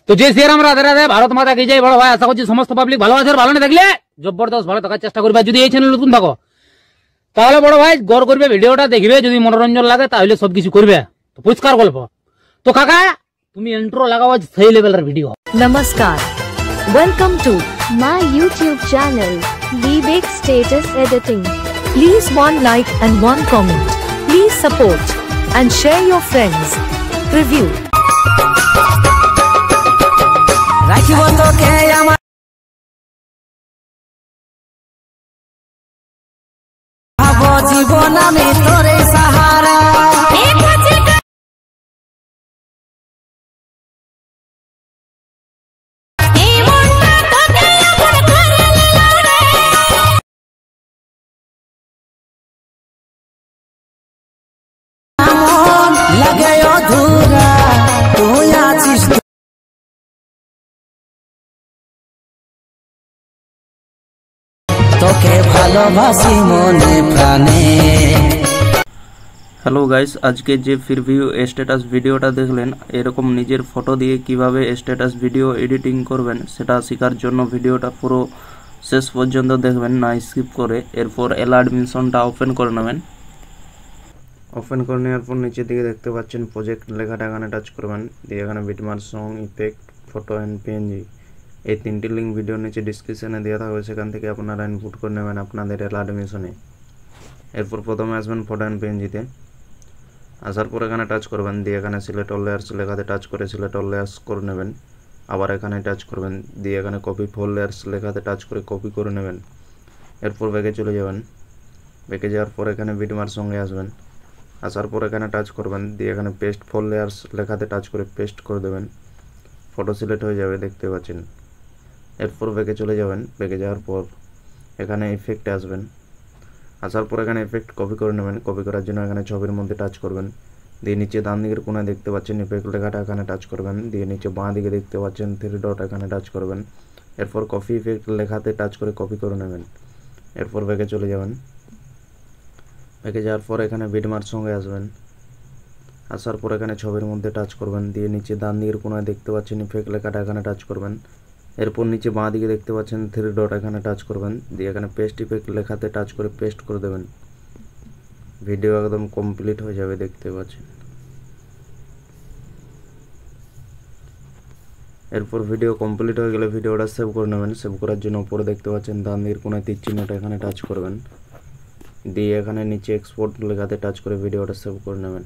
তো যে শ্রীরাম রাধে রাধে, ভারত মাতা কি জয়। বড় ভাই আশা করছি সমস্ত পাবলিক ভালো আছে, ভালো না থাকলে জবরদস্ত ভালো থাকার চেষ্টা করবে। যদি এই চ্যানেল নতুন থাকো তাহলে বড় ভাই গড় করবে, ভিডিওটা দেখবে, যদি মনোরঞ্জন লাগে তাহলে সবকিছু করবে। তো পরিষ্কার গল্প। তো কাকা তুমি ইন্ট্রো লাগাও, সেই লেভেলের video. Namaskar. Welcome to my YouTube channel, Vivek Status Editing. please one like and one comment. Please support and share your friends. Review. রাখিব তোকে আমার ভাব জীবন আমি তোরে সাহারা লাগে অধুরা তুই আছিস তোকে ভালোবাসি মনে প্রাণে। হ্যালো গাইস, আজকে যে প্রিভিউ স্ট্যাটাস ভিডিওটা দেখলেন, এরকম নিজের ফটো দিয়ে কিভাবে স্ট্যাটাস ভিডিও এডিটিং করবেন সেটা শেখার জন্য ভিডিওটা পুরো শেষ পর্যন্ত দেখবেন, না স্কিপ করে। এরপর অ্যাডমিশনটা ওপেন করে নেবেন। ওপেন করে নেওয়ার পর নিচের দিকে দেখতে পাচ্ছেন প্রজেক্ট লেখাটা, এখানে টাচ করবেন। দিয়ে এখানে bitmark, song, effect, photo and PNG এই তিনটি লিঙ্ক ভিডিওর নিচে ডিসক্রিপশনে দেওয়া থাকবে, সেখান থেকে আপনারা ইনপুট করে নেবেন আপনাদের অ্যাডমিশনে। এরপর প্রথমে আসবেন ফটো অ্যান্ড পিএনজিতে। আসার পর এখানে টাচ করবেন, দিয়ে এখানে সিলেক্ট অল লেয়ার্স লেখাতে টাচ করে সিলেক্ট অল লেয়ার্স করে নেবেন। আবার এখানে টাচ করবেন, দিয়ে এখানে কপি ফোর লেয়ার্স লেখাতে টাচ করে কপি করে নেবেন। এরপর ব্যাগে চলে যাবেন। ব্যাগে যাওয়ার পর এখানে বিটমার্ক সঙ্গে আসবেন। আসার পর এখানে টাচ করবেন, দিয়ে এখানে পেস্ট ফোর লেয়ার্স লেখাতে টাচ করে পেস্ট করে দেবেন। ফটো সিলেক্ট হয়ে যাবে, দেখতে পাচ্ছেন। এরপর ব্যাগে চলে যাবেন। ব্যাগে যাওয়ার পর এখানে ইফেক্টে আসবেন। আসার পর এখানে ইফেক্ট কপি করে নেবেন। কপি করার জন্য এখানে ছবির মধ্যে টাচ করবেন, দিয়ে নিচে ডান দিকের কোণায় দেখতে পাচ্ছেন ইফেক্ট লেখাটা, এখানে টাচ করবেন। দিয়ে নিচে বাঁ দিকে দেখতে পাচ্ছেন থ্রি ডট, এখানে টাচ করবেন। এরপর কপি ইফেক্ট লেখাতে টাচ করে কপি করে নেবেন। এরপর ব্যাগে চলে যাবেন। ব্যাগে যাওয়ার পর এখানে বিটমার্ক সঙ্গে আসবেন। আসার পর এখানে ছবির মধ্যে টাচ করবেন, দিয়ে নিচে ডান দিকের কোণায় দেখতে পাচ্ছেন ইফেক্ট লেখাটা, এখানে টাচ করবেন। এরপর নিচে বাঁ দিকে দেখতে পাচ্ছেন থ্রি ডট, এখানে টাচ করবেন। দিয়ে এখানে পেস্ট ইফেক্ট লেখাতে টাচ করে পেস্ট করে দেবেন। ভিডিও একদম কমপ্লিট হয়ে যাবে, দেখতে পাচ্ছেন। এরপর ভিডিও কমপ্লিট হয়ে গেলে ভিডিওটা সেভ করে নেবেন। সেভ করার জন্য উপরে দেখতে পাচ্ছেন ডান দিকের কোণায় তীর চিহ্নটা, এখানে টাচ করবেন। দিয়ে এখানে নিচে এক্সপোর্ট লেখাতে টাচ করে ভিডিওটা সেভ করে নেবেন।